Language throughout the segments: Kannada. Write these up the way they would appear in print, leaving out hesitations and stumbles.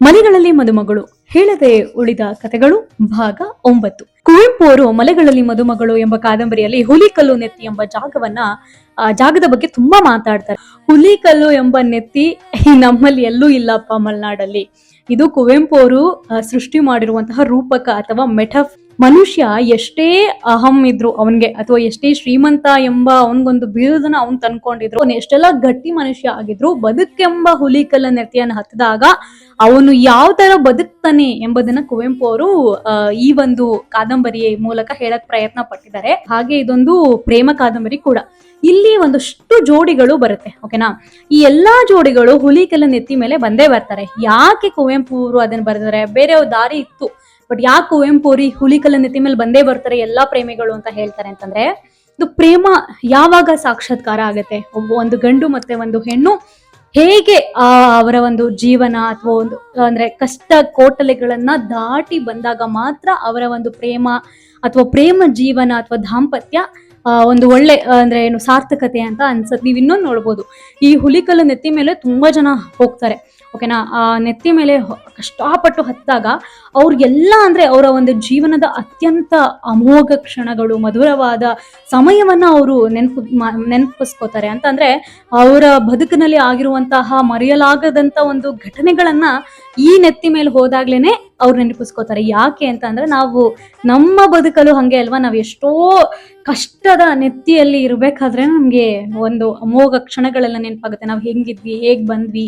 ಮಲೆಗಳಲ್ಲಿ ಮದುಮಗಳು ಹೇಳದೆ ಉಳಿದ ಕಥೆಗಳು ಭಾಗ 9. ಕುವೆಂಪು ಅವರು ಮಲೆಗಳಲ್ಲಿ ಮದುಮಗಳು ಎಂಬ ಕಾದಂಬರಿಯಲ್ಲಿ ಹುಲಿಕಲ್ಲು ನೆತ್ತಿ ಎಂಬ ಜಾಗದ ಬಗ್ಗೆ ತುಂಬಾ ಮಾತಾಡ್ತಾರೆ. ಹುಲಿಕಲ್ಲು ಎಂಬ ನೆತ್ತಿ ನಮ್ಮಲ್ಲಿ ಎಲ್ಲೂ ಇಲ್ಲಪ್ಪ ಮಲೆನಾಡಲ್ಲಿ. ಇದು ಕುವೆಂಪು ಅವರು ಸೃಷ್ಟಿ ಮಾಡಿರುವಂತಹ ರೂಪಕ ಅಥವಾ ಮೆಟಫ್. ಮನುಷ್ಯ ಎಷ್ಟೇ ಅಹಂ ಇದ್ರು ಅವನ್ಗೆ, ಅಥವಾ ಎಷ್ಟೇ ಶ್ರೀಮಂತ ಎಂಬ ಅವನ್ಗೊಂದು ಬಿರುದನ್ನ ಅವನ್ ತಂದ್ಕೊಂಡಿದ್ರು, ಅವನ್ ಎಷ್ಟೆಲ್ಲ ಗಟ್ಟಿ ಮನುಷ್ಯ ಆಗಿದ್ರು, ಬದುಕೆಂಬ ಹುಲಿಕಲ್ಲ ನೆತ್ತಿಯನ್ನು ಹತ್ತಿದಾಗ ಅವನು ಯಾವ ತರ ಬದುಕ್ತಾನೆ ಎಂಬುದನ್ನ ಕುವೆಂಪು ಅವರು ಈ ಒಂದು ಕಾದಂಬರಿಯ ಮೂಲಕ ಹೇಳಕ್ ಪ್ರಯತ್ನ ಪಟ್ಟಿದ್ದಾರೆ. ಹಾಗೆ ಇದೊಂದು ಪ್ರೇಮ ಕಾದಂಬರಿ ಕೂಡ. ಇಲ್ಲಿ ಒಂದಷ್ಟು ಜೋಡಿಗಳು ಬರುತ್ತೆ, ಓಕೆನಾ. ಈ ಎಲ್ಲಾ ಜೋಡಿಗಳು ಹುಲಿಕಲ್ಲ ನೆತ್ತಿ ಮೇಲೆ ಬಂದೇ ಬರ್ತಾರೆ. ಯಾಕೆ ಕುವೆಂಪು ಅವರು ಅದನ್ನ ಬರೆದಿದ್ದಾರೆ? ಬೇರೆ ದಾರಿ ಇತ್ತು, ಬಟ್ ಯಾಕೆ ಕುವೆಂಪು ಅವ್ರಿ ಹುಲಿಕಲ್ಲ ನೆತ್ತಿ ಮೇಲೆ ಬಂದೇ ಬರ್ತಾರೆ ಎಲ್ಲಾ ಪ್ರೇಮಿಗಳು ಅಂತ ಹೇಳ್ತಾರೆ ಅಂತಂದ್ರೆ, ಇದು ಪ್ರೇಮ ಯಾವಾಗ ಸಾಕ್ಷಾತ್ಕಾರ ಆಗತ್ತೆ, ಒಂದು ಗಂಡು ಮತ್ತೆ ಒಂದು ಹೆಣ್ಣು ಹೇಗೆ ಅವರ ಒಂದು ಜೀವನ ಅಥವಾ ಒಂದು ಅಂದ್ರೆ ಕಷ್ಟ ಕೋಟಲೆಗಳನ್ನ ದಾಟಿ ಬಂದಾಗ ಮಾತ್ರ ಅವರ ಒಂದು ಪ್ರೇಮ ಅಥವಾ ಪ್ರೇಮ ಜೀವನ ಅಥವಾ ದಾಂಪತ್ಯ ಒಂದು ಒಳ್ಳೆ ಅಂದ್ರೆ ಏನು ಸಾರ್ಥಕತೆ ಅಂತ ಅನ್ಸತ್. ನೀವ್ ಇನ್ನೊಂದು ನೋಡ್ಬೋದು, ಈ ಹುಲಿಕಲ್ಲು ನೆತ್ತಿ ಮೇಲೆ ತುಂಬಾ ಜನ ಹೋಗ್ತಾರೆ, ಓಕೆನಾ. ಆ ನೆತ್ತಿ ಮೇಲೆ ಕಷ್ಟಪಟ್ಟು ಹತ್ತಾಗ ಅವ್ರಿಗೆಲ್ಲ ಅಂದ್ರೆ ಅವರ ಒಂದು ಜೀವನದ ಅತ್ಯಂತ ಅಮೋಘ ಕ್ಷಣಗಳು, ಮಧುರವಾದ ಸಮಯವನ್ನ ಅವರು ನೆನಪಿಸ್ಕೋತಾರೆ. ಅಂತಂದ್ರೆ ಅವರ ಬದುಕಿನಲ್ಲಿ ಆಗಿರುವಂತಹ ಮರೆಯಲಾಗದಂತ ಒಂದು ಘಟನೆಗಳನ್ನ ಈ ನೆತ್ತಿ ಮೇಲೆ ಹೋದಾಗ್ಲೇನೆ ಅವ್ರು ನೆನಪಿಸ್ಕೋತಾರೆ. ಯಾಕೆ ಅಂತ ಅಂದ್ರೆ, ನಾವು ನಮ್ಮ ಬದುಕಲು ಹಂಗೆ ಅಲ್ವಾ, ನಾವ್ ಎಷ್ಟೋ ಕಷ್ಟದ ನೆತ್ತಿಯಲ್ಲಿ ಇರ್ಬೇಕಾದ್ರೆ ನಮ್ಗೆ ಒಂದು ಅಮೋಘ ಕ್ಷಣಗಳೆಲ್ಲ ನೆನಪಾಗುತ್ತೆ. ನಾವ್ ಹೆಂಗಿದ್ವಿ, ಹೇಗ್ ಬಂದ್ವಿ,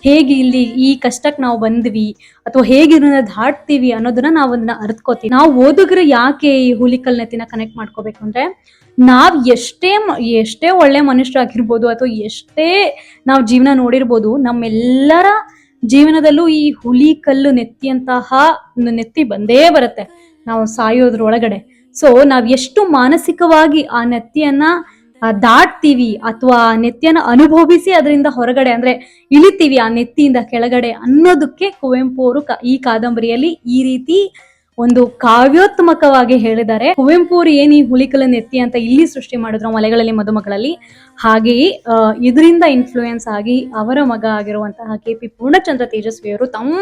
ಹೇಗೆ ಇಲ್ಲಿ ಈ ಕಷ್ಟಕ್ಕೆ ನಾವು ಬಂದ್ವಿ, ಅಥವಾ ಹೇಗೆ ಇದನ್ನ ದಾಟ್ತೀವಿ ಅನ್ನೋದನ್ನ ನಾವು ಅದನ್ನ ಅರ್ತ್ಕೋತೀವಿ. ನಾವು ಓದುಗರು ಯಾಕೆ ಈ ಹುಲಿಕಲ್ ನೆತ್ತಿನ ಕನೆಕ್ಟ್ ಮಾಡ್ಕೋಬೇಕು ಅಂದ್ರೆ, ನಾವ್ ಎಷ್ಟೇ ಒಳ್ಳೆ ಮನುಷ್ಯರಾಗಿರ್ಬೋದು ಅಥವಾ ಎಷ್ಟೇ ನಾವ್ ಜೀವನ ನೋಡಿರ್ಬೋದು, ನಮ್ಮೆಲ್ಲರ ಜೀವನದಲ್ಲೂ ಈ ಹುಲಿಕಲ್ಲು ನೆತ್ತಿಯಂತಹ ಒಂದು ನೆತ್ತಿ ಬಂದೇ ಬರುತ್ತೆ ನಾವು ಸಾಯೋದ್ರೊಳಗಡೆ. ಸೊ ನಾವ್ ಎಷ್ಟು ಮಾನಸಿಕವಾಗಿ ಆ ನೆತ್ತಿಯನ್ನ ದಾಟ್ತೀವಿ ಅಥವಾ ಆ ನೆತ್ತಿಯನ್ನ ಅನುಭವಿಸಿ ಅದರಿಂದ ಹೊರಗಡೆ ಅಂದ್ರೆ ಇಳಿತೀವಿ ಆ ನೆತ್ತಿಯಿಂದ ಕೆಳಗಡೆ ಅನ್ನೋದಕ್ಕೆ ಕುವೆಂಪು ಅವರು ಈ ಕಾದಂಬರಿಯಲ್ಲಿ ಈ ರೀತಿ ಒಂದು ಕಾವ್ಯೋತ್ಮಕವಾಗಿ ಹೇಳಿದ್ದಾರೆ. ಕುವೆಂಪು ಅವರು ಏನ್ ಈ ಹುಲಿಕಲ್ಲ ನೆತ್ತಿ ಅಂತ ಇಲ್ಲಿ ಸೃಷ್ಟಿ ಮಾಡಿದ್ರು ಮಲೆಗಳಲ್ಲಿ ಮದುಮಗಳಲ್ಲಿ, ಹಾಗೆಯೇ ಇದರಿಂದ ಇನ್ಫ್ಲೂಯೆನ್ಸ್ ಆಗಿ ಅವರ ಮಗ ಆಗಿರುವಂತಹ KP ಪೂರ್ಣಚಂದ್ರ ತೇಜಸ್ವಿಯವರು ತಮ್ಮ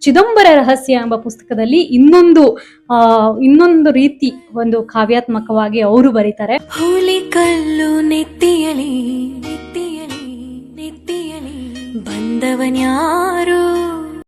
ಚಿದಂಬರ ರಹಸ್ಯ ಎಂಬ ಪುಸ್ತಕದಲ್ಲಿ ಇನ್ನೊಂದು ರೀತಿ ಒಂದು ಕಾವ್ಯಾತ್ಮಕವಾಗಿ ಅವರು ಬರೀತಾರೆ. ಹುಲಿಕಲ್ಲು ನೆತ್ತಿಯಲಿ ನೆತ್ತಿಯಲಿ ನೆತ್ತಿಯಲಿ ಬಂದವನ್ಯಾರು